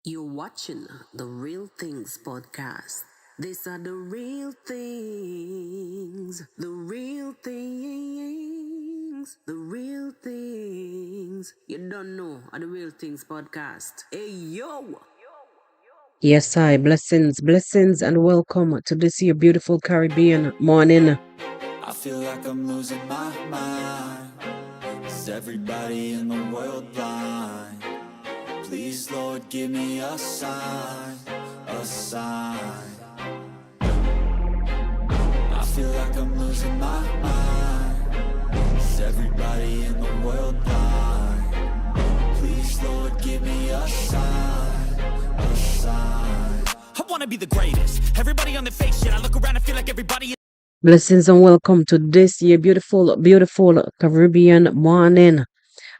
You're watching the Real Things podcast. These are the real things, the real things, the real things. You don't know are the Real Things podcast. Hey yo! Yes, hi, blessings, and welcome to this here beautiful Caribbean morning. I feel like I'm losing my mind. Is everybody in the world blind? Please, Lord, give me a sign, a sign. I feel like I'm losing my mind. Is everybody in the world blind? Please, Lord, give me a sign, a sign. I wanna be the greatest. Everybody on the fake shit. I look around and feel like everybody is. Blessings and welcome to this year beautiful Caribbean morning.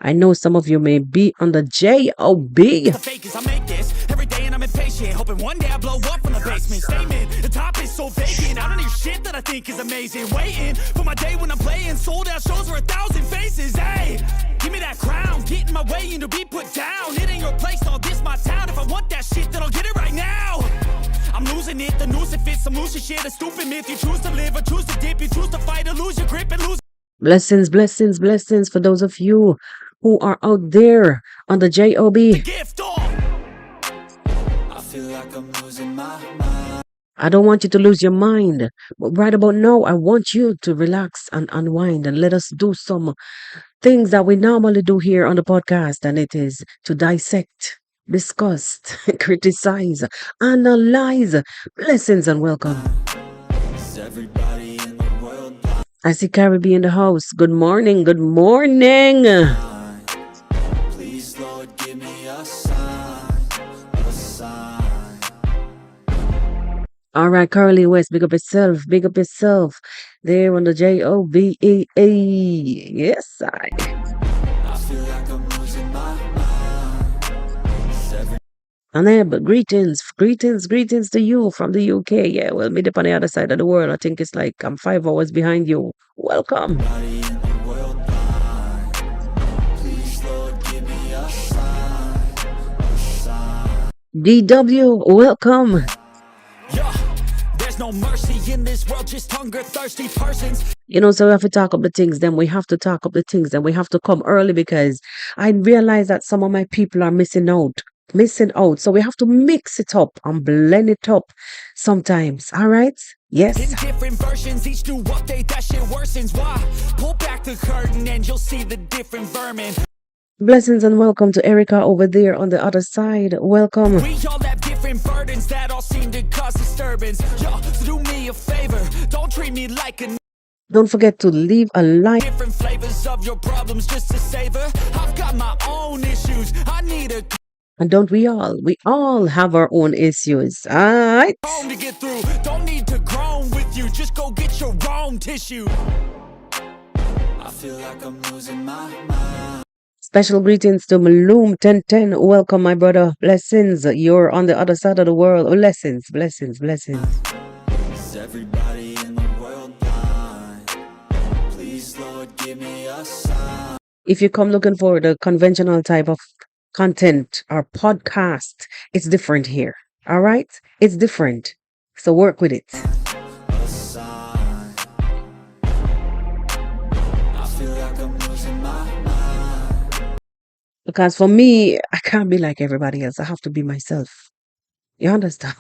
I know some of you may be on the JOB. The fake is I make this every day and I'm impatient, hoping one day I blow up from the basement. Statement, the top is so vacant. I don't hear shit that I think is amazing. Waiting for my day when I'm playing sold out shows for 1,000 faces. Hey, give me that crown, get in my way and to be put down. It ain't your place, all this my town. If I want that shit, then I'll get it right now. I'm losing it, the noose it fits, some loose shit, a stupid myth. You choose to live or choose to dip, you choose to fight or lose your grip and lose. Blessings for those of you who are out there on the JOB. I feel like I'm losing my mind. I don't want you to lose your mind, but right about now, I want you to relax and unwind and let us do some things that we normally do here on the podcast, and it is to dissect, discuss, criticize, analyze. Blessings and welcome. Is everybody in the world blind? I see Caribbean in the house. Good morning. Good morning. Please, Lord, give me a sign, a sign. All right, Carly West, big up yourself. Big up yourself. There on the JOBEA. Yes, I feel like I'm losing my mind. Aneb, greetings to you from the UK. Yeah, well, me up on the other side of the world. I think it's like I'm 5 hours behind you. Welcome. Everybody in the world blind. Please, Lord, give me a sign, a sign. DW, welcome. Yeah, there's no mercy in this world, just hunger thirsty persons. You know, so we have to talk up the things, then we have to talk up the things, then we have to come early because I realize that some of my people are missing out. So we have to mix it up and blend it up sometimes. All right? Yes. In different versions, each new update, that shit worsens. Why? Pull back the curtain and you'll see the different vermin. Blessings and welcome to Erica over there on the other side. Welcome. We all have different burdens that all seem to cause disturbance. Yo, so do me a favor, don't treat me like a. Don't forget to leave a like. Different flavors of your problems just to savor. I've got my own issues. I need a. And don't we all? We all have our own issues. All right. To get through. Don't need to groan with you. Just go get your own tissue. I feel like I'm losing my mind. Special greetings to Maloom 1010. Welcome, my brother. Blessings. You're on the other side of the world. Oh, blessings. Is everybody in the world blind? Please, Lord, give me a sign. If you come looking for the conventional type of content or podcast, it's different here. All right? It's different. So work with it. A sign. I feel like I'm losing my mind. Because for me, I can't be like everybody else. I have to be myself. You understand?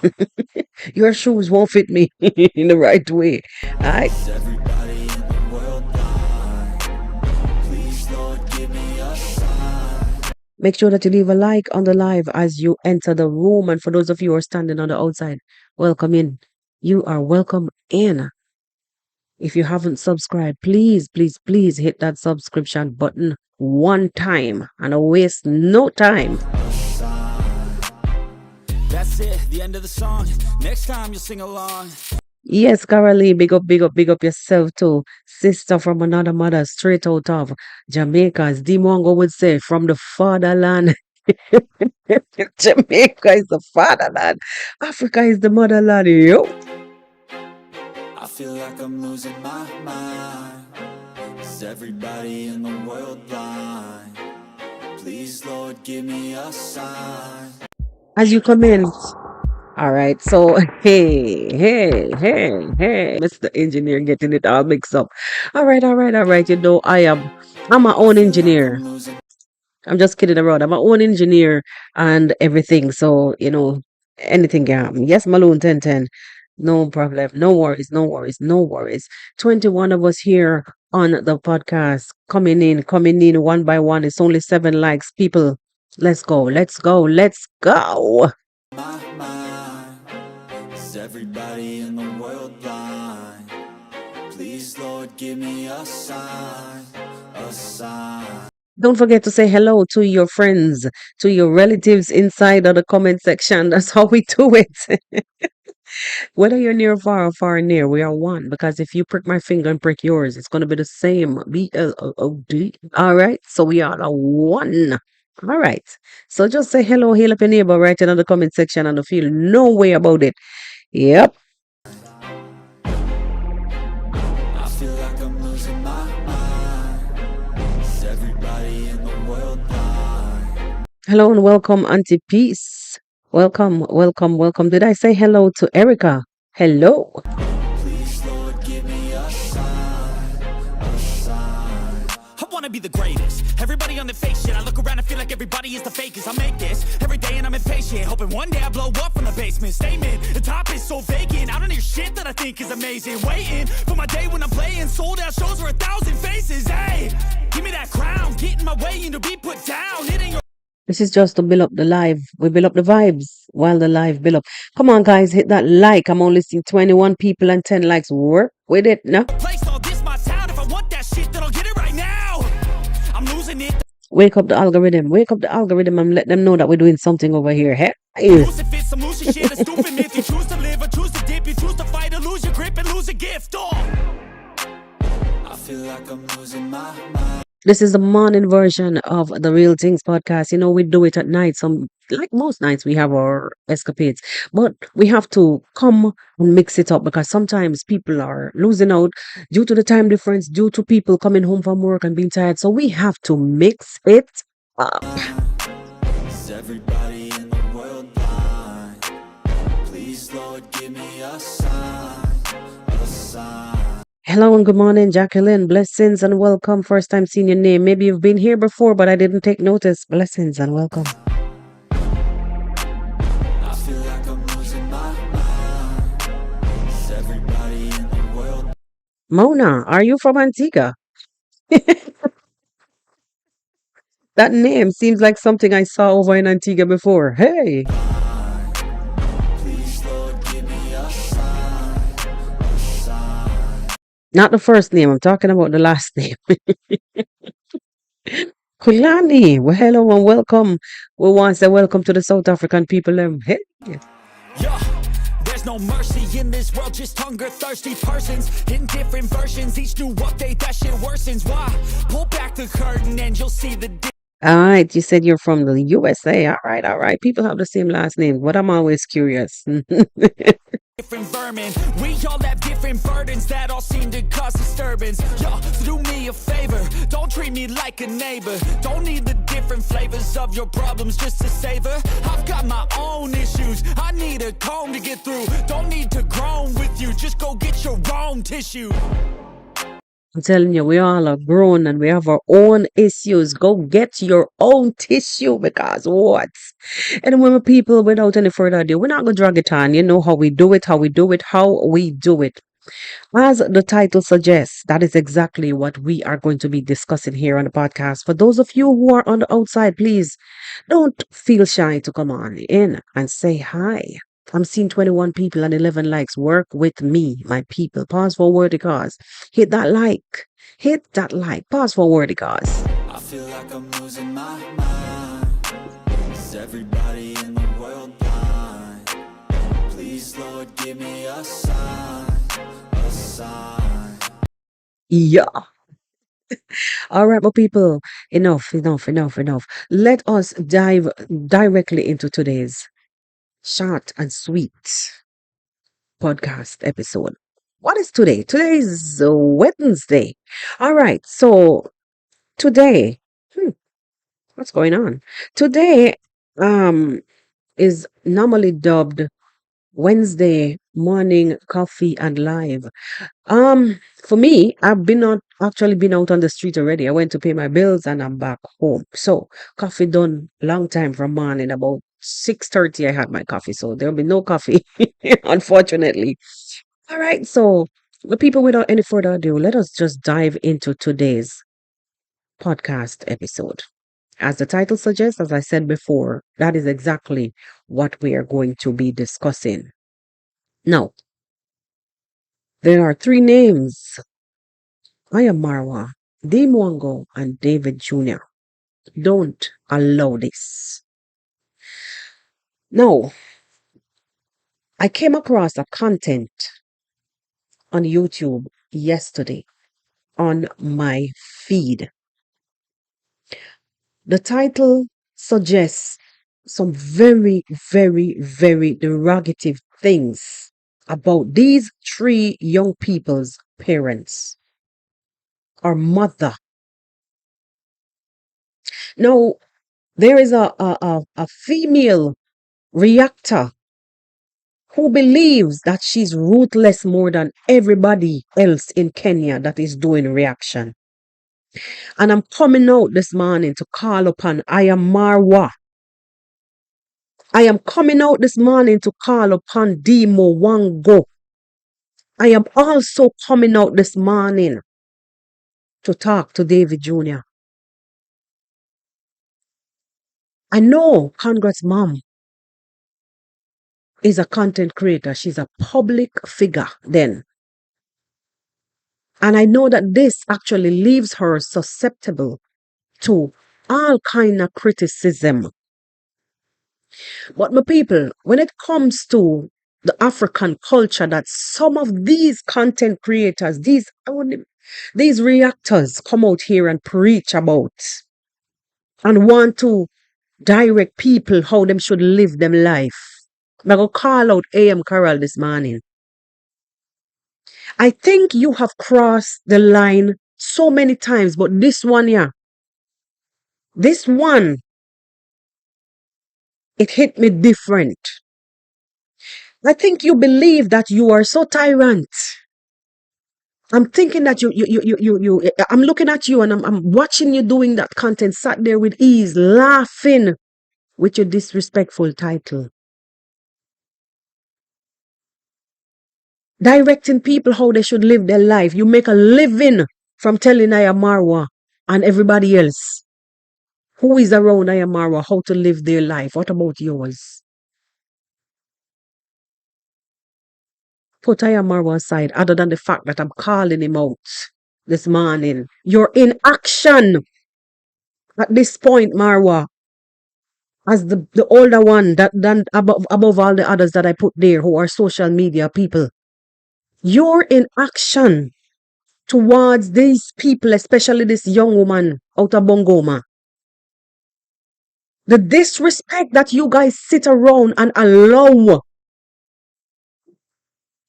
Your shoes won't fit me in the right way. All right? Is everybody in the world blind? Please, Lord, give me a sign. Make sure that you leave a like on the live as you enter the room. And for those of you who are standing on the outside, welcome in. You are welcome in. If you haven't subscribed, please hit that subscription button one time and waste no time. That's it, the end of the song. Next time you'll sing along. Yes, Qarrol, big up yourself too. Sister from another mother, straight out of Jamaica, as Deemwango would say, from the fatherland. Jamaica is the fatherland. Africa is the motherland. Yo. I feel like I'm losing my mind. Is everybody in the world blind? Please, Lord, give me a sign. as you come in. All right. So, hey, Mr. Engineer getting it all mixed up. All right. You know, I'm my I own feel like engineer. I'm losing. I'm just kidding around. I'm my own engineer and everything. So, you know, anything can happen. Yes, Malone 1010. No problem. No worries. 21 of us here on the podcast coming in one by one. It's only 7 likes. People, let's go. My mind. Is everybody in the world blind? Please, Lord, give me a sign, a sign. Don't forget to say hello to your friends, to your relatives inside of the comment section. That's how we do it. Whether you're near or far and near, we are one. Because if you prick my finger and prick yours, it's going to be the same. BLOOD. All right. So we are the one. All right. So just say hello, hail up your neighbor, right in the comment section and feel no way about it. Yep. I feel like I'm losing my mind. Is everybody in the world blind? Hello and welcome, Auntie Peace. Welcome. Did I say hello to Erica? Hello. Please, Lord, give me a sign, a sign. I wanna be the greatest. Everybody on the fake shit. I look around and feel like everybody is the fakest. I make this every day and I'm impatient, hoping one day I blow up from the basement. Statement, the top is so vacant. I don't hear shit that I think is amazing. Waiting for my day when I'm playing sold out shows for 1,000 faces. Hey, give me that crown, get in my way and to be put down. It ain't your This is just to build up the live. We build up the vibes while the live build up. Come on, guys, hit that like. I'm only seeing 21 people and 10 likes. Work with it now. place. All this my town. If I want that shit, then I'll get it right now. I'm losing it. Wake up the algorithm. Wake up the algorithm and let them know that we're doing something over here. Hey. Lose if it's some losing shit, a stupid myth. You choose to live or choose to dip. You choose to fight or lose your grip and lose a gift. Oh, I feel like I'm losing my mind. This is the morning version of the Real Things podcast. You know, we do it at night. Some, like most nights, we have our escapades, but we have to come and mix it up because sometimes people are losing out due to the time difference, due to people coming home from work and being tired. So we have to mix it up. Is everybody in the world blind? Please, Lord, give me a sign, a sign. Hello and good morning, Jacqueline. Blessings and welcome. First time seeing your name. Maybe you've been here before, but I didn't take notice. Blessings and welcome. I feel like I'm losing my mind. Is everybody in the world? Mona, are you from Antigua? That name seems like something I saw over in Antigua before. Hey, Please, Lord, give me a sign, a sign. not the first name. I'm talking about the last name. Kulani. Well, hello and welcome. We want to say welcome to the South African people. Hey. Yeah, there's no mercy in this world, just hunger thirsty persons in different versions. Each new update, that shit worsens. Why? Pull back the curtain and you'll see the All right, you said you're from the USA. All right. People have the same last name, but I'm always curious. different vermin. We all have different burdens that all seem to cause disturbance. Yo, so do me a favor, don't treat me like a neighbor. Don't need the different flavors of your problems just to savor. I've got my own issues, I need a comb to get through. Don't need to groan with you, just go get your own tissue. I'm telling you, we all are grown and we have our own issues. Go get your own tissue because what? And when we're people, without any further ado, we're not going to drag it on. You know how we do it. As the title suggests, that is exactly what we are going to be discussing here on the podcast. For those of you who are on the outside, please don't feel shy to come on in and say hi. I'm seeing 21 people and 11 likes. Work with me, my people. Pause for worthy cause. Hit that like. Hit that like. Pause for worthy cause. I feel like I'm losing my mind. Is everybody in the world blind? Please, Lord, give me a sign, a sign. Yeah. All right, my people. Enough. Let us dive directly into today's short and sweet podcast episode. What is today? Today is Wednesday. All right. So today, what's going on? Today, um, is normally dubbed Wednesday morning coffee and live. For me, I've been not actually been out on the street already. I went to pay my bills and I'm back home. So coffee done long time from morning. About 6:30 I had my coffee. So there'll be no coffee, unfortunately. All right, so the people, without any further ado, let us just dive into today's podcast episode. As the title suggests, as I said before, that is exactly what we are going to be discussing. Now, there are three names: A.M Deemwango, and David Jr. Don't allow this. Now, I came across a content on YouTube yesterday on my feed. The title suggests some very, very, very derogative things about these three young people's parents or mother. Now, there is a female reactor who believes that she's ruthless more than everybody else in Kenya that is doing reaction. And I'm coming out this morning to call upon Ayamarwa. I am coming out this morning to call upon Demo Wango. I am also coming out this morning to talk to David Jr. I know Congress mom is a content creator. She's a public figure then. And I know that this actually leaves her susceptible to all kind of criticism. But my people, when it comes to the African culture that some of these content creators, these reactors come out here and preach about and want to direct people how them should live them life. I'm going to call out A.M Qarrol this morning. I think you have crossed the line so many times, but this one, yeah, this one, it hit me different. I think you believe that you are so tyrant. I'm thinking that I'm looking at you and I'm watching you doing that content, sat there with ease, laughing with your disrespectful title. Directing people how they should live their life. You make a living from telling Ayamarwa and everybody else who is around Ayamarwa how to live their life. What about yours? Put Ayamarwa aside, other than the fact that I'm calling him out this morning. You're in action at this point, Marwa, as the older one that than above all the others that I put there who are social media people. You're in action towards these people, especially this young woman out of Bongoma. The disrespect that you guys sit around and allow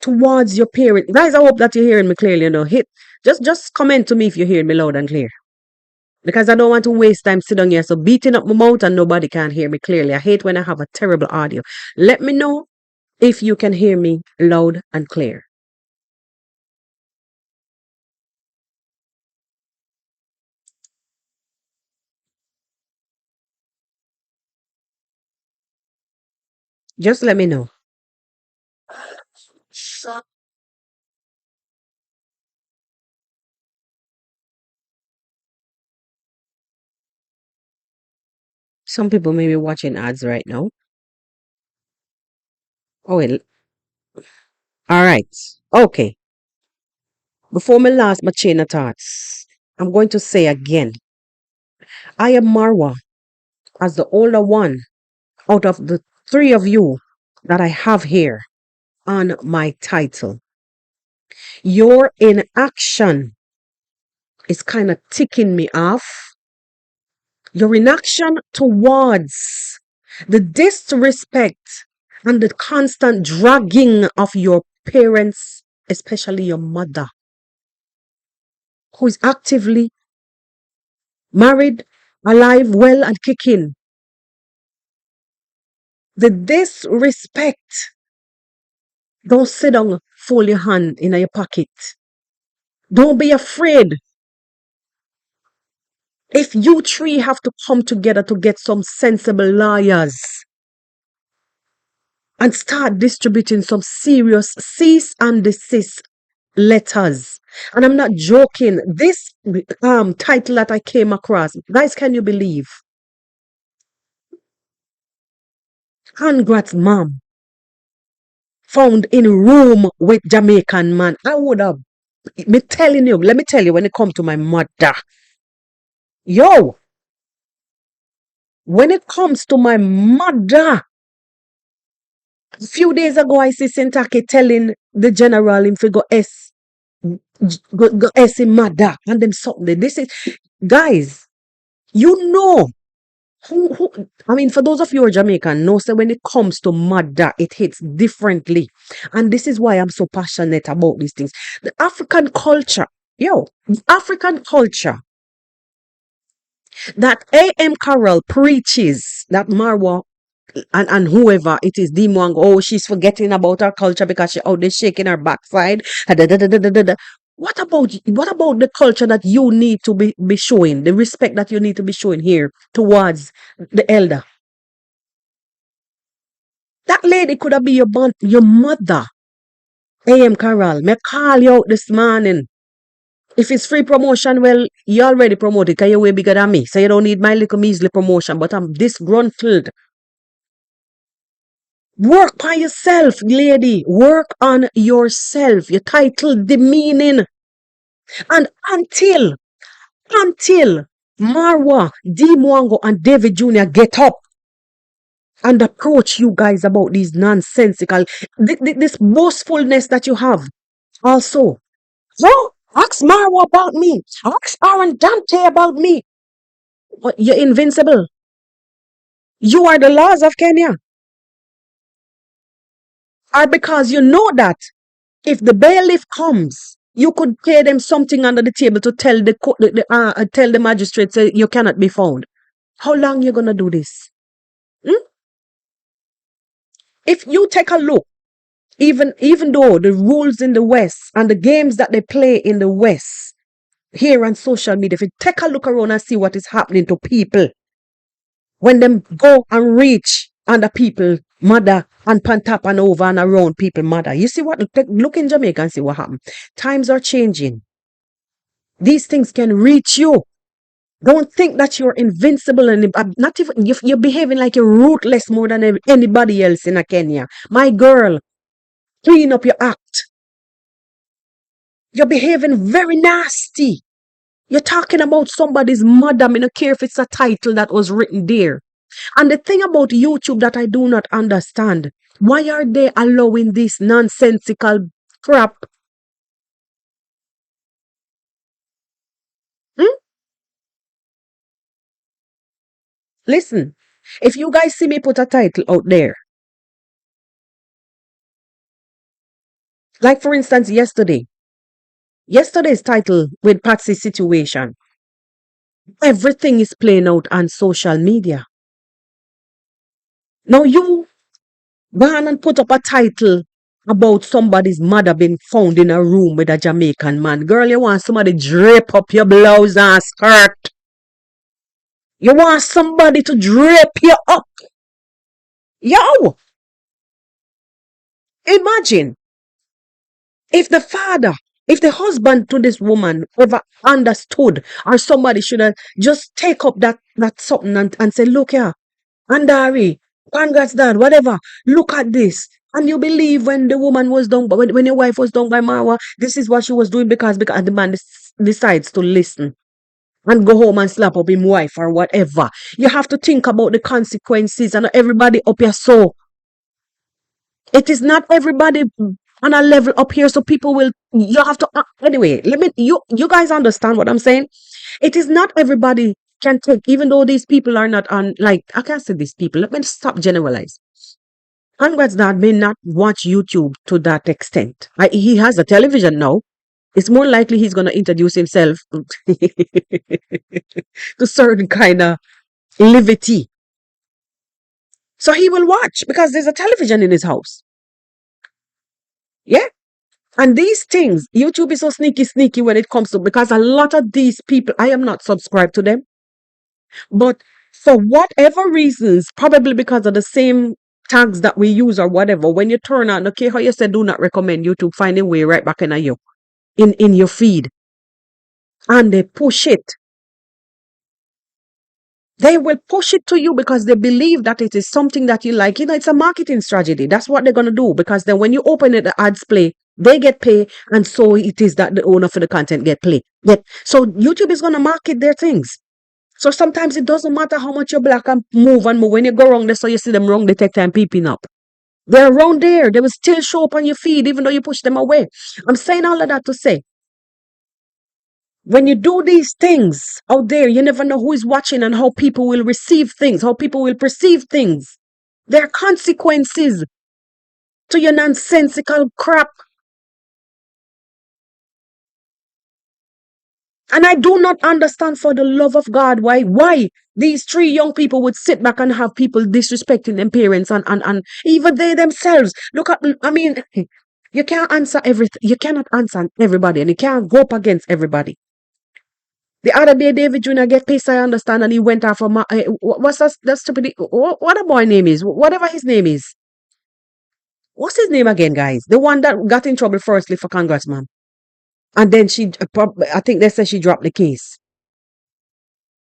towards your parent. Guys, I hope that you're hearing me clearly, just comment to me if you're hearing me loud and clear. Because I don't want to waste time sitting here. So beating up my mouth and nobody can hear me clearly. I hate when I have a terrible audio. Let me know if you can hear me loud and clear. Just let me know. Some people may be watching ads right now. Oh, well. All right. Okay. Before me last my chain of thoughts, I'm going to say again, I am Marwa as the older one out of the three of you that I have here on my title. Your inaction is kind of ticking me off. Your inaction towards the disrespect and the constant dragging of your parents, especially your mother, who is actively married, alive, well, and kicking. The disrespect. Don't sit down, fold your hand in your pocket. Don't be afraid. If you three have to come together to get some sensible lawyers and start distributing some serious cease and desist letters. And I'm not joking. This title that I came across, guys, can you believe? Congrats, mom. Found in room with Jamaican man. I would have, me telling you, let me tell you when it come to my mother. Yo, when it comes to my mother, a few days ago I see Sentake telling the general him to go go S in mother and them something. This is, guys, you know. I mean, for those of you who are Jamaican, know so when it comes to murder, it hits differently. And this is why I'm so passionate about these things. The African culture, African culture that A.M Qarrol preaches, that Marwa and whoever it is, Deemwango, oh, she's forgetting about her culture because she out there shaking her backside. What about the culture that you need to be showing, the respect that you need to be showing here towards the elder? That lady could have been your mother. A.M Qarrol, me call you out this morning. If it's free promotion, well, you already promoted because you're way bigger than me. So you don't need my little measly promotion, but I'm disgruntled. Work by yourself, lady. Work on yourself. Your title demeaning. And until Marwa, Deemwango, and DavyJr get up and approach you guys about these nonsensical, this boastfulness that you have. Also, so ask Marwa about me. Ask Aaron Dante about me. But you're invincible. You are the laws of Kenya. Or because you know that if the bailiff comes, you could pay them something under the table to tell tell the magistrate say you cannot be found. How long you gonna do this? Hmm? If you take a look, even though the rules in the West and the games that they play in the West here on social media, if you take a look around and see what is happening to people when them go and reach under people mother and pan tap and over and around people mother. You see what? Look in Jamaica and see what happened. Times are changing. These things can reach you. Don't think that you're invincible and not even you're behaving like you're ruthless more than anybody else in a Kenya. My girl, clean up your act. You're behaving very nasty. You're talking about somebody's mother. I don't care if it's a title that was written there. And the thing about YouTube that I do not understand, why are they allowing this nonsensical crap? Hmm? Listen, if you guys see me put a title out there, like for instance, yesterday's title with Patsy's situation, everything is playing out on social media. Now you go on and put up a title about somebody's mother being found in a room with a Jamaican man. Girl, you want somebody drape up your blouse and skirt. You want somebody to drape you up. Yo, imagine if the husband to this woman ever understood, or somebody should have just take up that something and say, look here, Andari, congrats dad, whatever, look at this. And you believe when the woman was done, but when your wife was done by Marwa, this is what she was doing because the man decides to listen and go home and slap up his wife or whatever. You have to think about the consequences and everybody up here. So it is not everybody on a level up here. So people will, you have to, anyway, you guys understand what I'm saying? It is not everybody can take, even though these people are not on, like, I can't say these people, let me stop generalize. Congrats dad may not watch YouTube to that extent. He has a television now. It's more likely he's going to introduce himself to certain kind of levity. So he will watch because there's a television in his house. Yeah. And these things, YouTube is so sneaky when it comes to, because a lot of these people, I am not subscribed to them, but for whatever reasons, probably because of the same tags that we use or whatever, when you turn on, okay, how you said do not recommend, YouTube find a way right back in you, in your feed, and they push it. They will push it to you because they believe that it is something that you like. It's a marketing strategy. That's what they're going to do, because then when you open it, the ads play, they get paid, and so it is that the owner for the content get paid. So YouTube is going to market their things. So sometimes it doesn't matter how much you black and move and move. When you go wrong there, so you see them wrong detector and peeping up. They're around there. They will still show up on your feed even though you push them away. I'm saying all of that to say, when you do these things out there, you never know who is watching and how people will receive things, how people will perceive things. There are consequences to your nonsensical crap. And I do not understand, for the love of God, why these three young people would sit back and have people disrespecting their parents and even they themselves. Look at, I mean, you can't answer everything. You cannot answer everybody, and you can't go up against everybody. The other day, DavyJr get pissed, I understand, and he went off of what's that stupid, what a boy name is, whatever his name is. What's his name again, guys? The one that got in trouble firstly for congrats, mom. And then I think they said she dropped the case.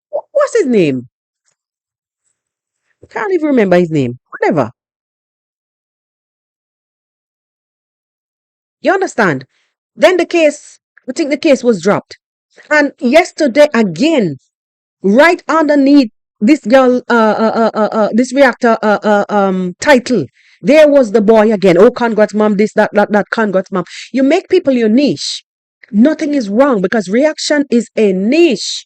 What's his name? Can't even remember his name. Whatever. You understand? Then I think the case was dropped. And yesterday again, right underneath this girl, this reactor title, there was the boy again. Oh, congrats, mom, this, that, congrats, mom. You make people your niche. Nothing is wrong because reaction is a niche.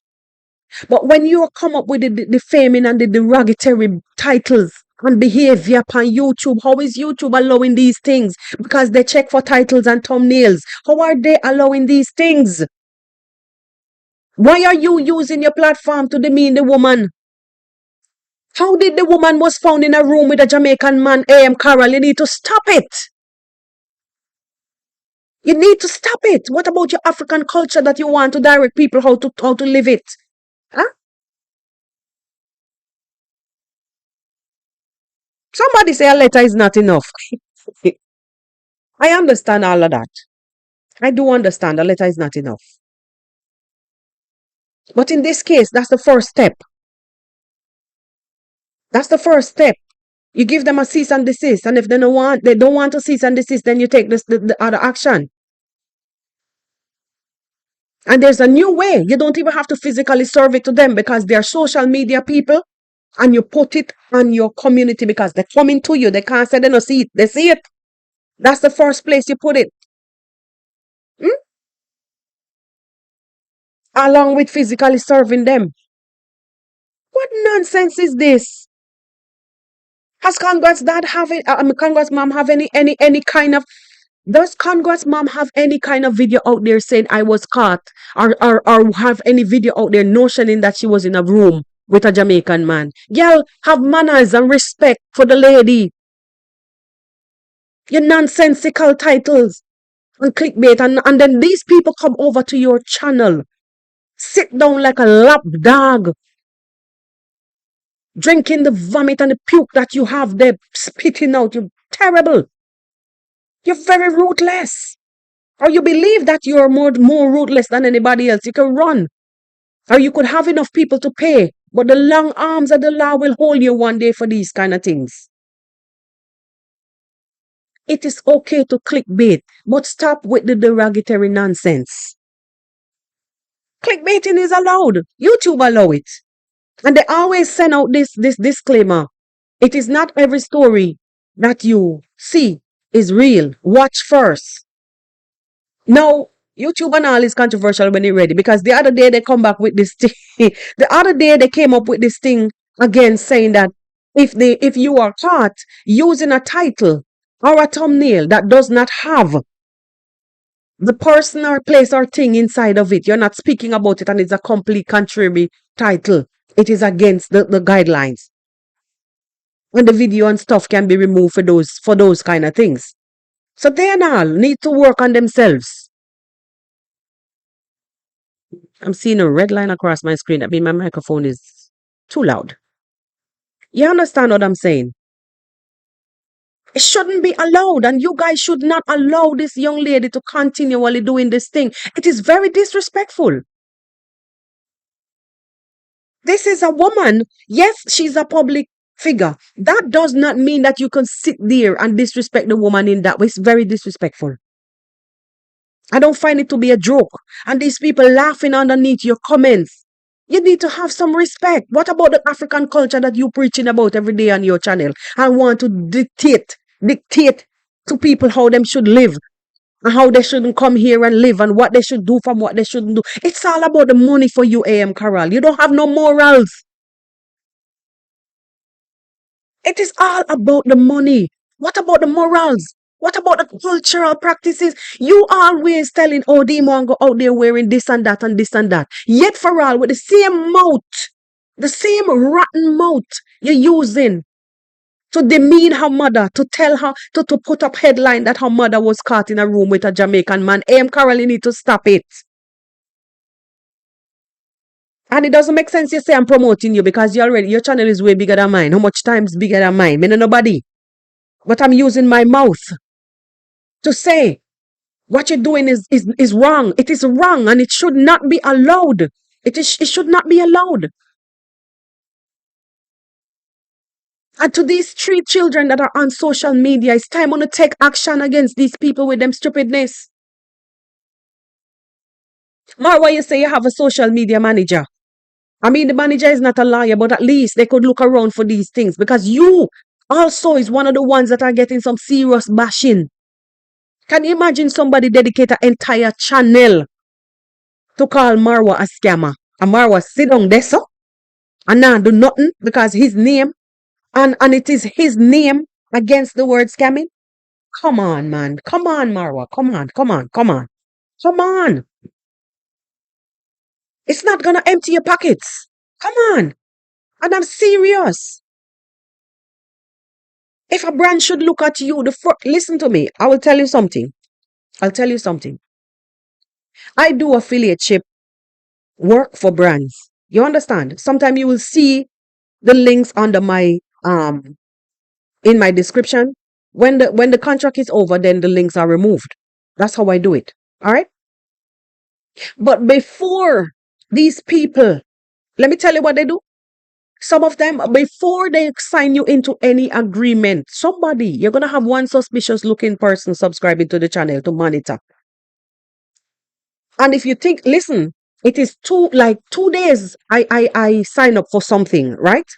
But when you come up with the faming and the derogatory titles and behavior upon YouTube, how is YouTube allowing these things? Because they check for titles and thumbnails. How are they allowing these things? Why are you using your platform to demean the woman? How did the woman was found in a room with a Jamaican man, A.M Qarrol? You need to stop it. You need to stop it. What about your African culture that you want to direct people how to live it? Huh? Somebody say a letter is not enough. I understand all of that. I do understand a letter is not enough. But in this case, that's the first step. That's the first step. You give them a cease and desist, and if they don't want to cease and desist, then you take the other action. And there's a new way. You don't even have to physically serve it to them because they're social media people, and you put it on your community because they're coming to you. They can't say they don't see it. They see it. That's the first place you put it. Hmm? Along with physically serving them. What nonsense is this? Has Congrats dad have it? Congrats mom have any kind of? Does Congrats mom have any kind of video out there saying I was caught, or have any video out there notioning that she was in a room with a Jamaican man? Girl, have manners and respect for the lady. Your nonsensical titles and clickbait, and then these people come over to your channel, sit down like a lap dog, drinking the vomit and the puke that you have there, spitting out. You're terrible. You're very ruthless. Or you believe that you're more ruthless than anybody else. You can run. Or you could have enough people to pay. But the long arms of the law will hold you one day for these kind of things. It is okay to clickbait, but stop with the derogatory nonsense. Clickbaiting is allowed. YouTube allow it. And they always send out this disclaimer. It is not every story that you see is real. Watch first. Now, YouTube and all is controversial when you're ready, because the other day they come back with this thing. The other day they came up with this thing again, saying that if you are caught using a title or a thumbnail that does not have the person or place or thing inside of it, you're not speaking about it, and it's a complete contrary title. It is against the guidelines. And the video and stuff can be removed for those kind of things. So they and all need to work on themselves. I'm seeing a red line across my screen. That means my microphone is too loud. You understand what I'm saying? It shouldn't be allowed, and you guys should not allow this young lady to continually doing this thing. It is very disrespectful. This is a woman. Yes, she's a public figure. That does not mean that you can sit there and disrespect the woman in that way. It's very disrespectful. I don't find it to be a joke. And these people laughing underneath your comments. You need to have some respect. What about the African culture that you preaching about every day on your channel and want to dictate to people how them should live and how they shouldn't come here and live and what they should do from what they shouldn't do? It's all about the money for you, A.M Qarrol. You don't have no morals. It is all about the money. What about the morals? What about the cultural practices? You always telling, oh, Deemwango out there wearing this and that and this and that. Yet for all, with the same mouth, the same rotten mouth you're using to demean her mother, to tell her, to put up headline that her mother was caught in a room with a Jamaican man. A.M Qarrol, you need to stop it. And it doesn't make sense you say I'm promoting you because your channel is way bigger than mine. How much times bigger than mine? Me know nobody. But I'm using my mouth to say what you're doing is wrong. It is wrong and it should not be allowed. It should not be allowed. And to these 3 children that are on social media, it's time to take action against these people with them stupidness. Marwa, you say you have a social media manager. I mean, the manager is not a liar, but at least they could look around for these things because you also is one of the ones that are getting some serious bashing. Can you imagine somebody dedicate an entire channel to call Marwa a scammer? And Marwa sit down there so and now do nothing because his name and it is his name against the word scamming? Come on, man. Come on, Marwa. Come on. Come on. It's not gonna empty your pockets. Come on. And I'm serious. If a brand should look at you, listen to me. I will tell you something. I'll tell you something. I do affiliateship work for brands. You understand? Sometimes you will see the links under my in my description. When the contract is over, then the links are removed. That's how I do it. All right. But before these people, let me tell you what they do. Some of them, before they sign you into any agreement, you're gonna have one suspicious looking person subscribing to the channel to monitor. And if you think, listen, it is 2 days I sign up for something, right?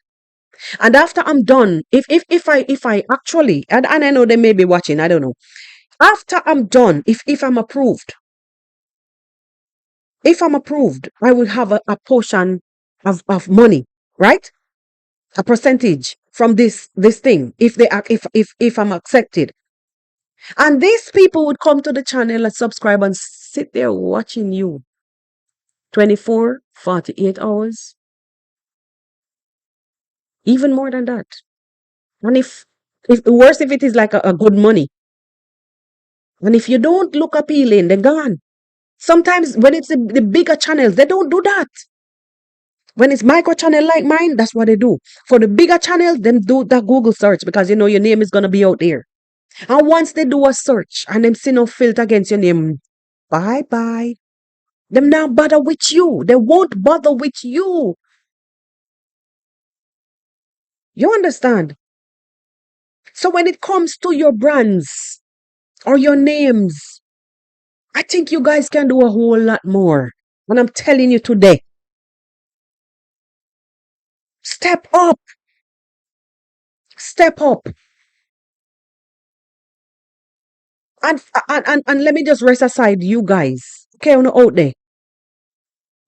And after I'm done, if I actually, and I know they may be watching, I don't know. After I'm done, if I'm approved, I will have a portion of money, right? A percentage from this thing if I'm accepted. And these people would come to the channel and subscribe and sit there watching you 24, 48 hours, even more than that. And if worse, if it is like a good money, and if you don't look appealing, they're gone. Sometimes when it's the bigger channels, they don't do that. When it's micro channel like mine, that's what they do. For the bigger channels, them do that Google search because you know your name is gonna be out there. And once they do a search and them see no filter against your name, bye. Them not bother with you. They won't bother with you. You understand? So when it comes to your brands or your names, I think you guys can do a whole lot more. And I'm telling you today, step up. Step up. And let me just rest aside you guys. Okay, on out there.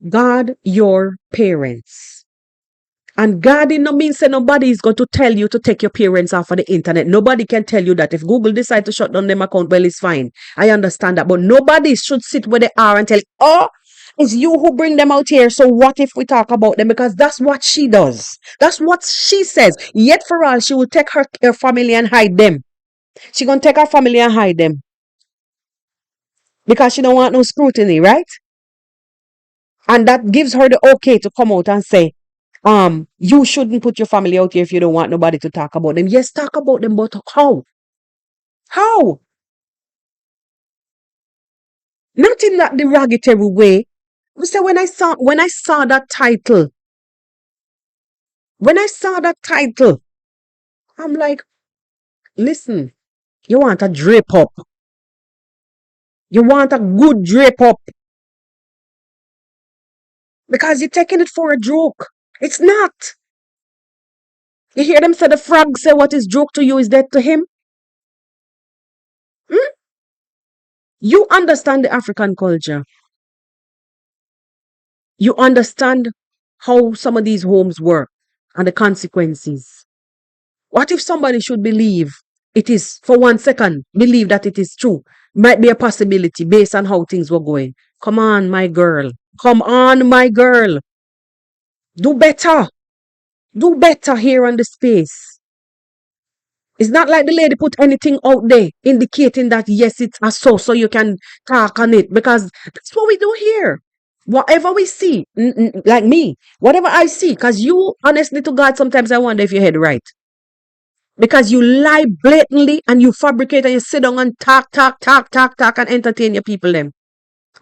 Guard your parents. And guarding no means that nobody is going to tell you to take your parents off of the internet. Nobody can tell you that. If Google decide to shut down them account, well, it's fine. I understand that. But nobody should sit where they are and tell, oh, It's you who bring them out here. So what if we talk about them? Because that's what she does. That's what she says. Yet for all, she will take her family and hide them. She gonna take her family and hide them because she don't want no scrutiny, right? And that gives her the okay to come out and say, you shouldn't put your family out here if you don't want nobody to talk about them. Yes, talk about them, but how? How? Not in that derogatory way. We say when I saw that title, when I saw that title, I'm like, listen, you want a drape up. You want a good drape up because you're taking it for a joke. It's not. You hear them say the frog say what is joke to you is dead to him. Hmm? You understand the African culture. You understand how some of these homes work and the consequences. What if somebody should believe it is, for 1 second, believe that it is true? Might be a possibility based on how things were going. Come on, my girl. Come on, my girl. Do better. Do better here on the space. It's not like the lady put anything out there indicating that yes, it's a so you can talk on it because that's what we do here. Whatever we see, like me, whatever I see, because you, honestly to God, sometimes I wonder if your head right. Because you lie blatantly and you fabricate and you sit down and talk and entertain your people them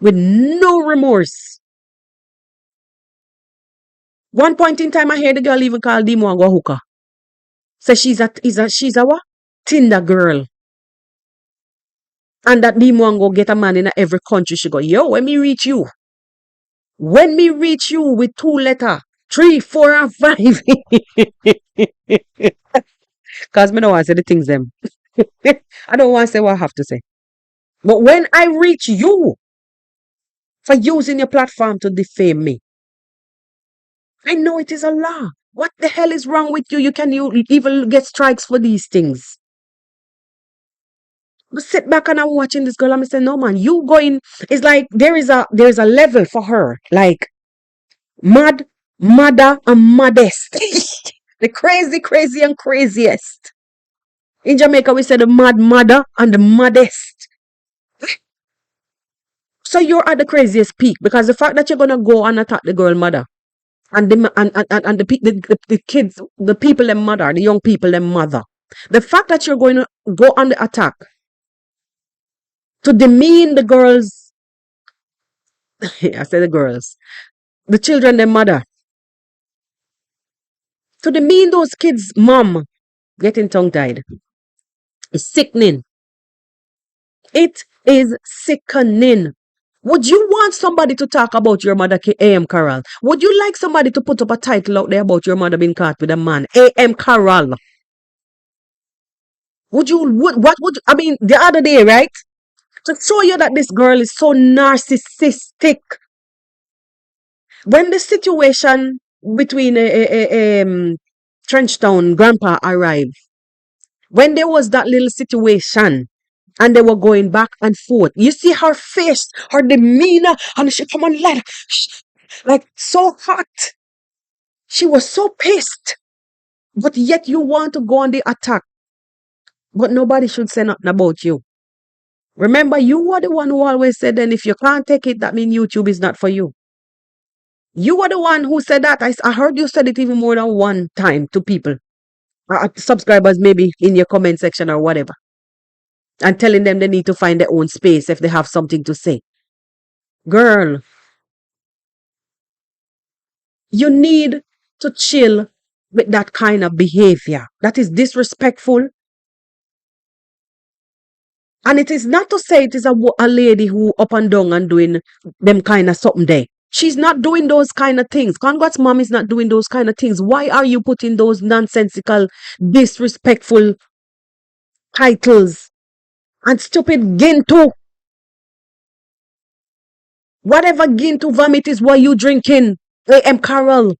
with no remorse. One point in time, I hear the girl even call Deemwango a hooker. So she's a what? Tinder girl. And that Deemwango get a man in every country. She go, yo, when me reach you with 2 letter, 3, 4, and 5. Because me don't want to say the things them. I don't want to say what I have to say. But when I reach you for using your platform to defame me, I know it is a law. What the hell is wrong with you? You even get strikes for these things. But sit back and I'm watching this girl and I say, no man, you going, it's like there is a level for her. Like mad, madder, and maddest. The crazy and craziest. In Jamaica, we say the mad mother and the maddest. So you're at the craziest peak because the fact that you're gonna go and attack the girl mother and the kids, the people them mother, the young people them mother. The fact that you're going to go on the attack to demean the girls, I say the girls, the children them mother, to demean those kids' mom, getting tongue tied, is sickening. It is sickening. Would you want somebody to talk about your mother, A.M Qarrol? Would you like somebody to put up a title out there about your mother being caught with a man, A.M Qarrol? What would, I mean, the other day, right? To show you that this girl is so narcissistic. When the situation between Trenchtown grandpa arrived, when there was that little situation and they were going back and forth, you see her face, her demeanor, and she come on like so hot. She was so pissed. But yet you want to go on the attack. But nobody should say nothing about you. Remember, you were the one who always said, then if you can't take it, that means YouTube is not for you. You were the one who said that. I heard you said it even more than one time to people, subscribers, maybe in your comment section or whatever, and telling them they need to find their own space if they have something to say. Girl, you need to chill with that kind of behavior. That is disrespectful. And it is not to say it is a lady who up and down and doing them kind of something there. She's not doing those kind of things. Congrats mom is not doing those kind of things. Why are you putting those nonsensical, disrespectful titles and stupid ginto? Whatever ginto vomit is what you drinking, A.M Qarrol.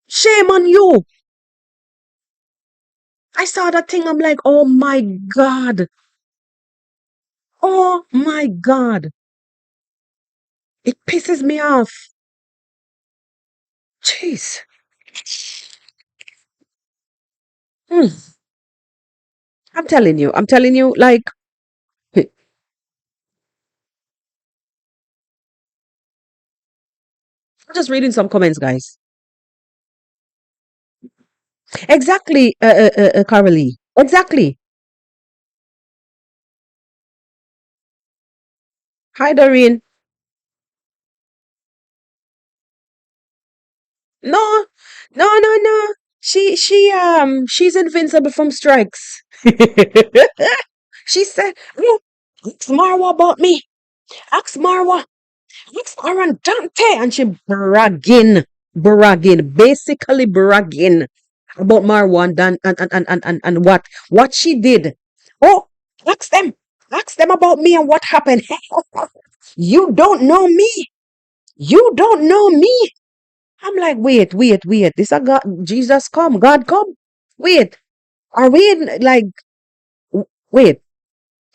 Shame on you. I saw that thing. I'm like, oh my God. Oh my God. It pisses me off. Jeez. Hmm. I'm telling you, like, I'm just reading some comments, guys. Exactly, Carolee. Exactly. Hi, Doreen. No, no. She's invincible from strikes. She said, "Oh, ask Marwa about me. Ask Marwa. Ask Aaron Dante." And she basically bragging about Marwa and what she did. Oh, ask them. Ask them about me and what happened. You don't know me. You don't know me. I'm like, wait. This a God, Jesus come, God come. Wait, are we like, wait,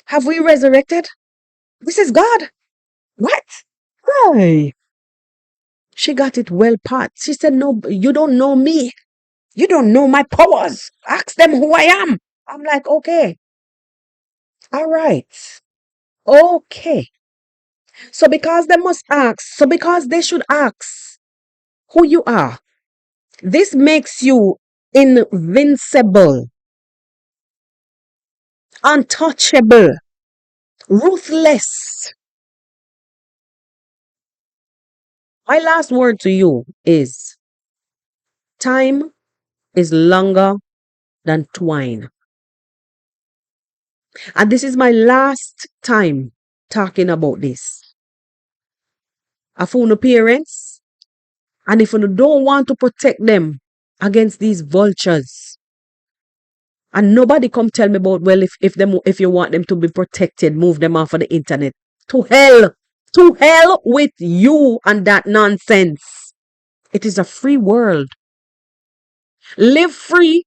have we resurrected? This is God. What? Hey, she got it well pat. She said, no, you don't know me. You don't know my powers. Ask them who I am. I'm like, okay, all right, okay. So because they should ask who you are, this makes you invincible, untouchable, ruthless. My last word to you is time is longer than twine. And this is my last time talking about this. Of your parents, and if you don't want to protect them against these vultures, and nobody come tell me about, well, if you want them to be protected, move them off of the internet. To hell. To hell with you and that nonsense. It is a free world. Live free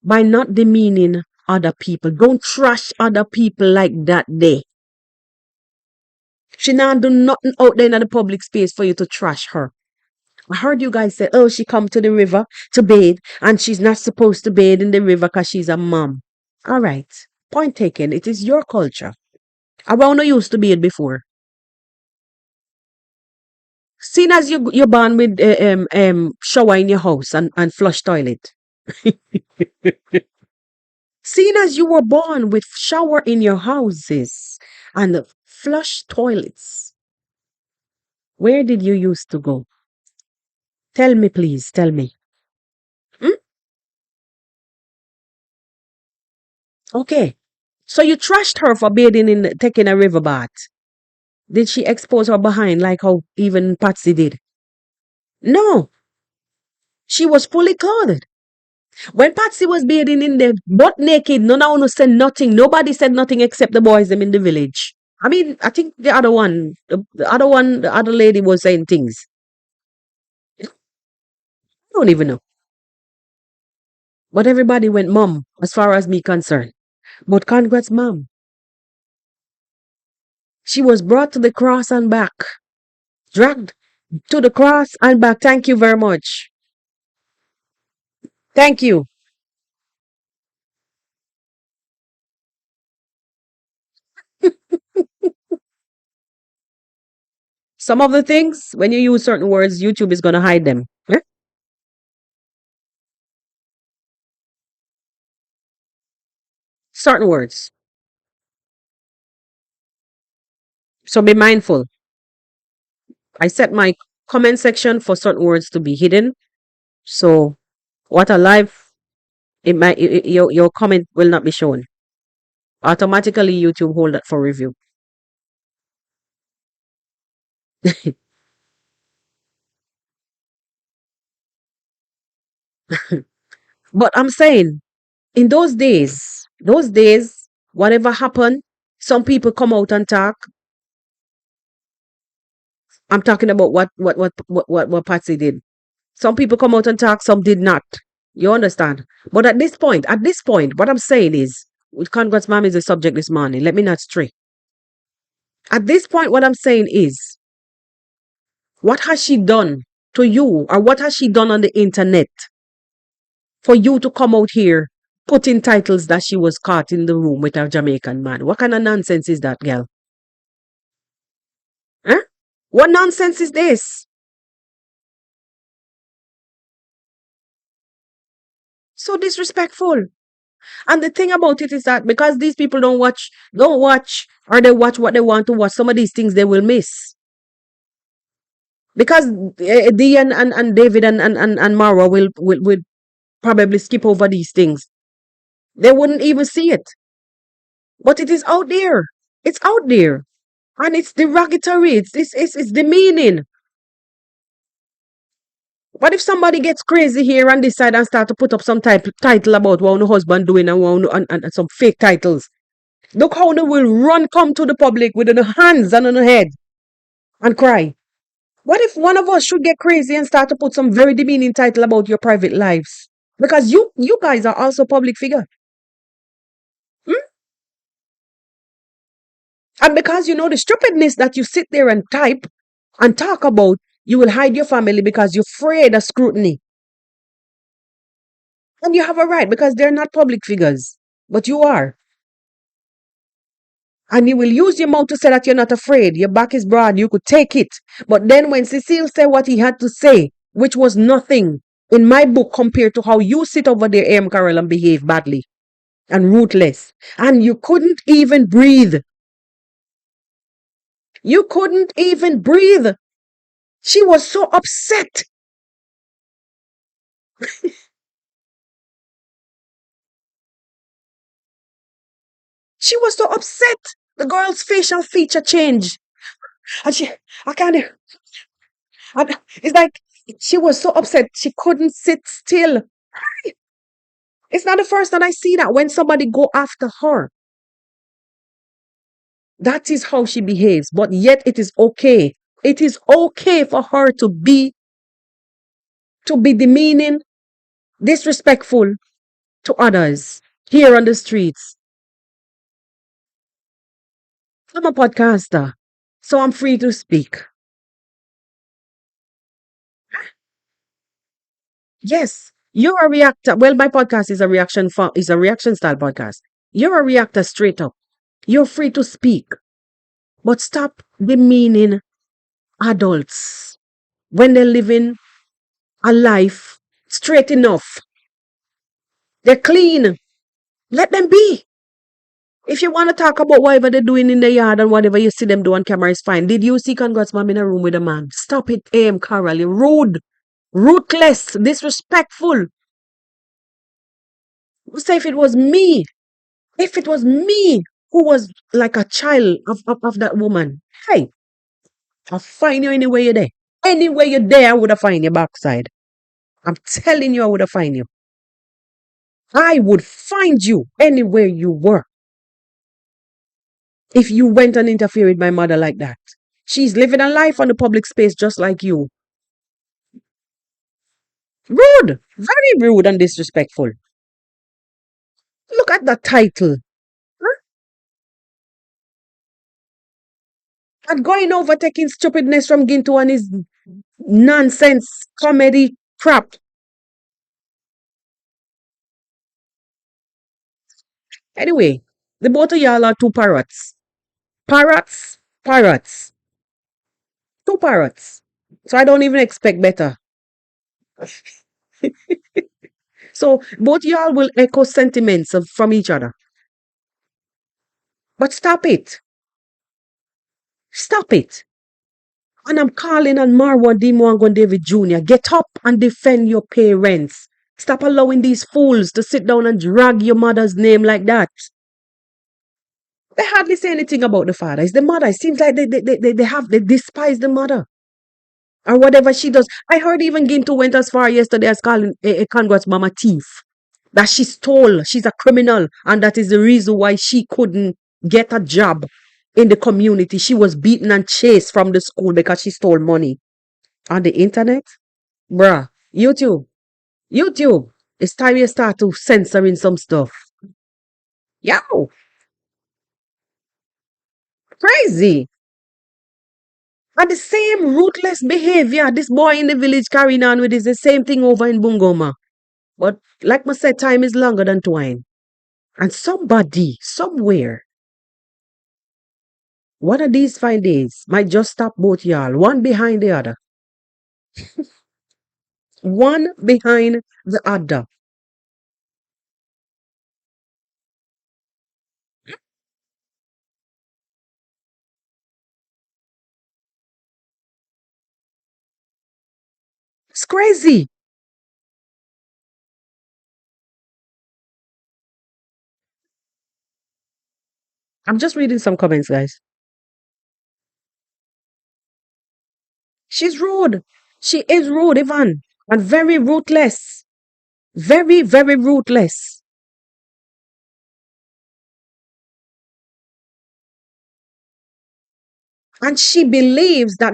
by not demeaning other people. Don't trash other people like that day. She not do nothing out there in the public space for you to trash her. I heard you guys say, oh, she come to the river to bathe and she's not supposed to bathe in the river because she's a mom. All right. Point taken. It is your culture. Around I used to bathe before. Seen as you're born with shower in your house and flush toilet. Seeing as you were born with shower in your houses and flush toilets, where did you used to go? Tell me, please, tell me. Hmm? Okay. So you trashed her for bathing in taking a river bath. Did she expose her behind like how even Patsy did? No, she was fully clothed. When Patsy was bathing in the butt naked, none of us said nothing. Nobody said nothing except the boys them in the village. I mean, I think the other lady was saying things. I don't even know. But everybody went mom, as far as me concerned. But congrats, mom. She was brought to the cross and back. Dragged to the cross and back. Thank you very much. Thank you. Some of the things, when you use certain words, YouTube is going to hide them. Eh? Certain words. So be mindful. I set my comment section for certain words to be hidden. So what a live, your comment will not be shown. Automatically, YouTube hold that for review. But I'm saying, in those days, whatever happened, some people come out and talk. I'm talking about what Patsy did. Some people come out and talk, some did not. You understand? But at this point, what I'm saying is, with Congrats Mom is the subject this morning. Let me not stray. At this point, what I'm saying is, what has she done to you, or what has she done on the internet for you to come out here putting titles that she was caught in the room with a Jamaican man? What kind of nonsense is that, girl? Huh? What nonsense is this? So disrespectful. And the thing about it is that because these people don't watch, or they watch what they want to watch, some of these things they will miss. Because Dee and David and Mara will probably skip over these things. They wouldn't even see it. But it is out there. It's out there. And it's derogatory. It's demeaning. What if somebody gets crazy here and decide and start to put up some title about what the husband doing and some fake titles? Look how they will run come to the public with their hands on their head and cry. What if one of us should get crazy and start to put some very demeaning title about your private lives? Because you guys are also public figure. Hmm? And because you know the stupidness that you sit there and type and talk about, you will hide your family because you're afraid of scrutiny. And you have a right because they're not public figures. But you are. And you will use your mouth to say that you're not afraid. Your back is broad. You could take it. But then when Cecile said what he had to say, which was nothing in my book compared to how you sit over there, A.M Qarrol, and behave badly and ruthless. And you couldn't even breathe. You couldn't even breathe. She was so upset. She was so upset. The girl's facial feature changed. And I can't, and it's like she was so upset. She couldn't sit still. It's not the first time I see that when somebody go after her. That is how she behaves. But yet it is okay. It is okay for her to be demeaning, disrespectful to others here on the streets. I'm a podcaster, so I'm free to speak. Yes, you're a reactor. Well, my podcast is a reaction style podcast. You're a reactor straight up. You're free to speak, but stop demeaning adults when they're living a life straight enough. They're clean. Let them be. If you want to talk about whatever they're doing in the yard and whatever you see them do on camera is fine. Did you see Congrats mom in a room with a man? Stop it, A.M Qarrol. You're rude, ruthless, disrespectful. Say if it was me who was like a child of that woman, hey, I'll find you anywhere you're there. Anywhere you're there, I would have find your backside. I'm telling you, I would have find you. I would find you anywhere you were if you went and interfered with my mother like that. She's living a life on the public space just like you. Rude, very rude and disrespectful. Look at the title. Huh? And going over taking stupidness from Ginto and his nonsense comedy crap. Anyway, the both of y'all are two parrots. Parrots, parrots. Two parrots. So I don't even expect better. So both y'all will echo sentiments from each other. But stop it. Stop it. And I'm calling on Marwan Deemwango and David Jr. Get up and defend your parents. Stop allowing these fools to sit down and drag your mother's name like that. They hardly say anything about the father. It's the mother. It seems like they despise the mother. Or whatever she does. I heard even Ginto went as far yesterday as calling a Congrats mama thief. That she stole. She's a criminal. And that is the reason why she couldn't get a job in the community. She was beaten and chased from the school because she stole money. On the internet? Bruh. YouTube. It's time you start to censoring some stuff. Yo. Crazy. And the same ruthless behavior this boy in the village carrying on with is the same thing over in Bungoma. But like I said, time is longer than twine. And somebody, somewhere, one of these 5 days might just stop both y'all, one behind the other. One behind the other. It's crazy. I'm just reading some comments, guys. She's rude. She is rude, Ivan. And very ruthless. Very, very ruthless. And she believes that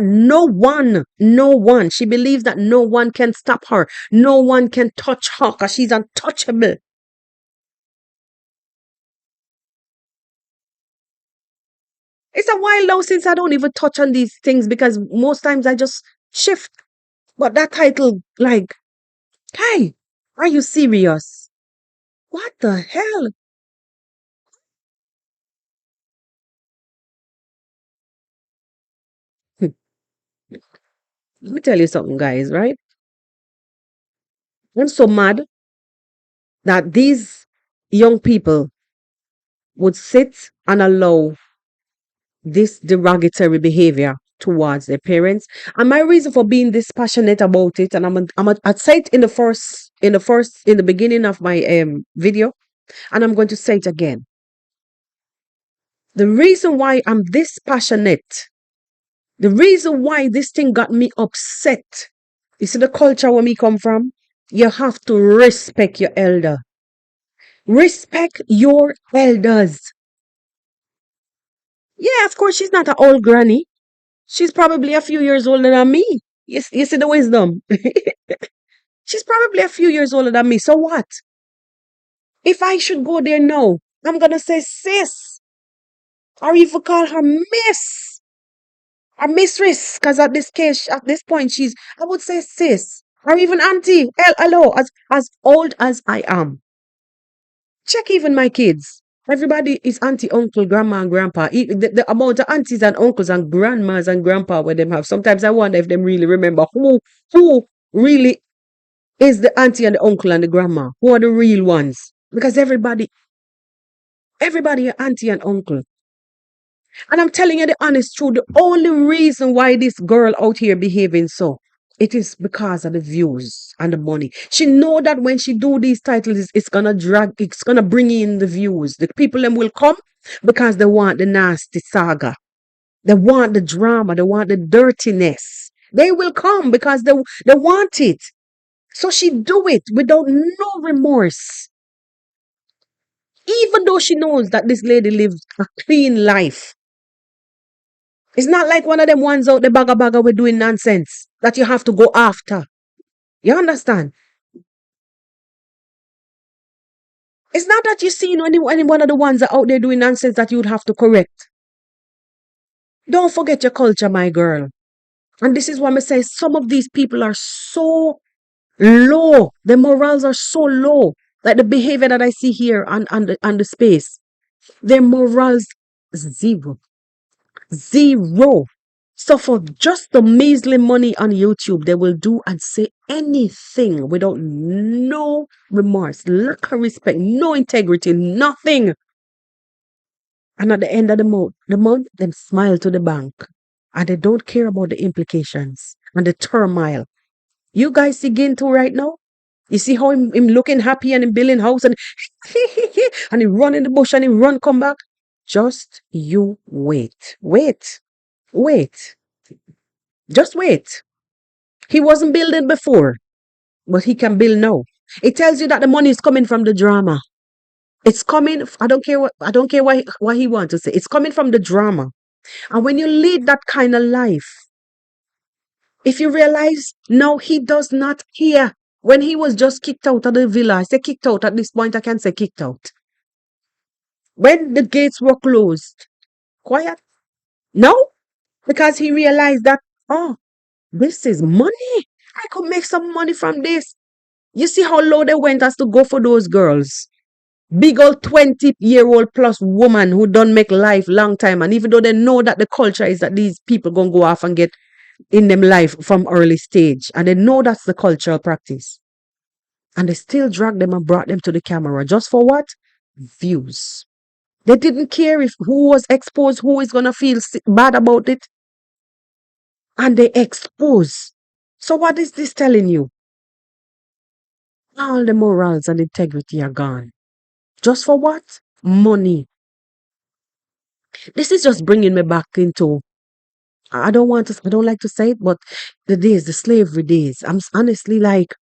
she believes that no one can stop her. No one can touch her because she's untouchable. It's a while now since I don't even touch on these things because most times I just shift. But that title, like, hey, are you serious? What the hell? Let me tell you something, guys, right? I'm so mad that these young people would sit and allow this derogatory behavior towards their parents. And my reason for being this passionate about it, and I'd say it in the beginning of my video, and I'm going to say it again. The reason why I'm this passionate, the reason why this thing got me upset, you see the culture where me come from? You have to respect your elder. Respect your elders. Yeah, of course, she's not an old granny. She's probably a few years older than me. You see the wisdom. She's probably a few years older than me. So what? If I should go there now, I'm gonna say sis, or even call her miss or mistress, because at this case, at this point, I would say sis or even auntie. Hello, as old as I am. Check even my kids. Everybody is auntie, uncle, grandma, and grandpa. The amount of aunties and uncles and grandmas and grandpa where them have. Sometimes I wonder if them really remember who really is the auntie and the uncle and the grandma. Who are the real ones? Because everybody are auntie and uncle. And I'm telling you the honest truth. The only reason why this girl out here behaving so, it is because of the views and the money. She know that when she do these titles, it's gonna bring in the views. The people them will come because they want the nasty saga. They want the drama. They want the dirtiness. They will come because they want it. So she do it without no remorse. Even though she knows that this lady lives a clean life. It's not like one of them ones out the bagger with doing nonsense that you have to go after. You understand? It's not that you see any one of the ones that out there doing nonsense that you would have to correct. Don't forget your culture, my girl. And this is why I say some of these people are so low. The morals are so low. Like the behavior that I see here on the space. Their morals zero. Zero. So for just the measly money on YouTube, they will do and say anything without no remorse, lack of respect, no integrity, nothing. And at the end of the month, them smile to the bank. And they don't care about the implications and the turmoil. You guys see Ginto right now? You see how him looking happy and him building house and and he run in the bush and he run come back? Just you wait. Wait. Wait. Just wait. He wasn't building before, but he can build now. It tells you that the money is coming from the drama. It's coming. I don't care what he wants to say. It's coming from the drama. And when you lead that kind of life, if you realize no, he does not care. When he was just kicked out of the villa, I say kicked out at this point, I can say kicked out. When the gates were closed, quiet. No, because he realized that, oh, this is money. I could make some money from this. You see how low they went as to go for those girls. Big old 20-year-old plus woman who don't make life long time. And even though they know that the culture is that these people gonna go off and get in them life from early stage. And they know that's the cultural practice. And they still dragged them and brought them to the camera. Just for what? Views. They didn't care if who was exposed, who is gonna feel bad about it. And they expose. So what is this telling you? All the morals and integrity are gone. Just for what? Money. This is just bringing me back into, I don't like to say it, but the slavery days. I'm honestly like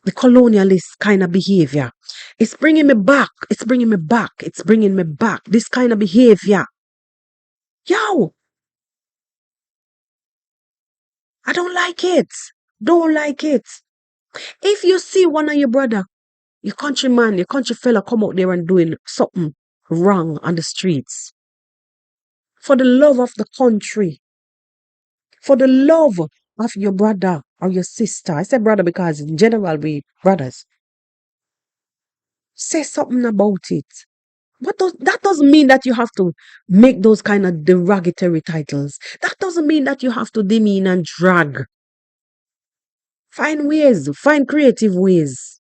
the colonialist kind of behavior. It's bringing me back. It's bringing me back. It's bringing me back. This kind of behavior. Yo, I don't like it. Don't like it. If you see one of your brother, your countryman, your country fella come out there and doing something wrong on the streets, for the love of the country, for the love of your brother or your sister. I say brother because in general we brothers. Say something about it. That doesn't mean that you have to make those kind of derogatory titles. That doesn't mean that you have to demean and drag. Find ways, find creative ways.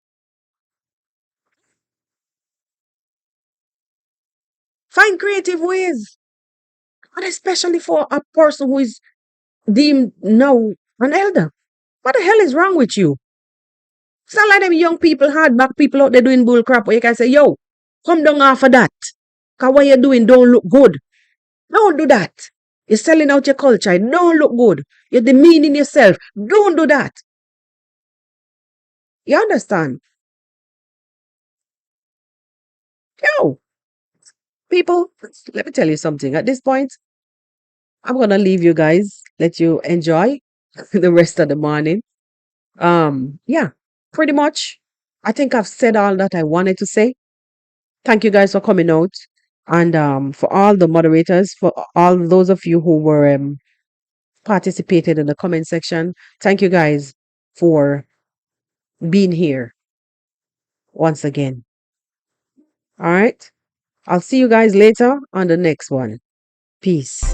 Find creative ways. And especially for a person who is deemed now an elder. What the hell is wrong with you? It's not like them young people, hardback people out there doing bull crap where you can say, yo, come down off of that. Because what you're doing don't look good. Don't do that. You're selling out your culture. It don't look good. You're demeaning yourself. Don't do that. You understand? Yo, people, let me tell you something. At this point, I'm going to leave you guys. Let you enjoy the rest of the morning. Yeah, pretty much. I think I've said all that I wanted to say. Thank you guys for coming out. And for all the moderators, for all those of you who were participated in the comment section, thank you guys for being here once again. All right. I'll see you guys later on the next one. Peace. I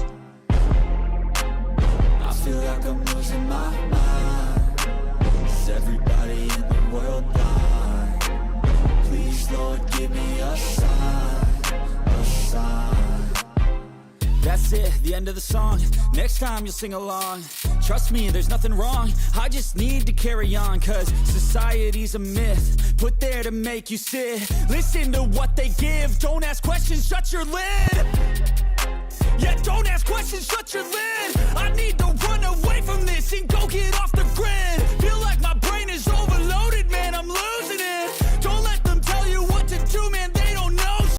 feel like I'm losing my mind. Is everybody in the world blind? Please, Lord, give me a sign, a sign. That's it, the end of the song. Next time you'll sing along. Trust me, there's nothing wrong. I just need to carry on, cause society's a myth put there to make you sit. Listen to what they give. Don't ask questions, shut your lid. Yeah, don't ask questions, shut your lid.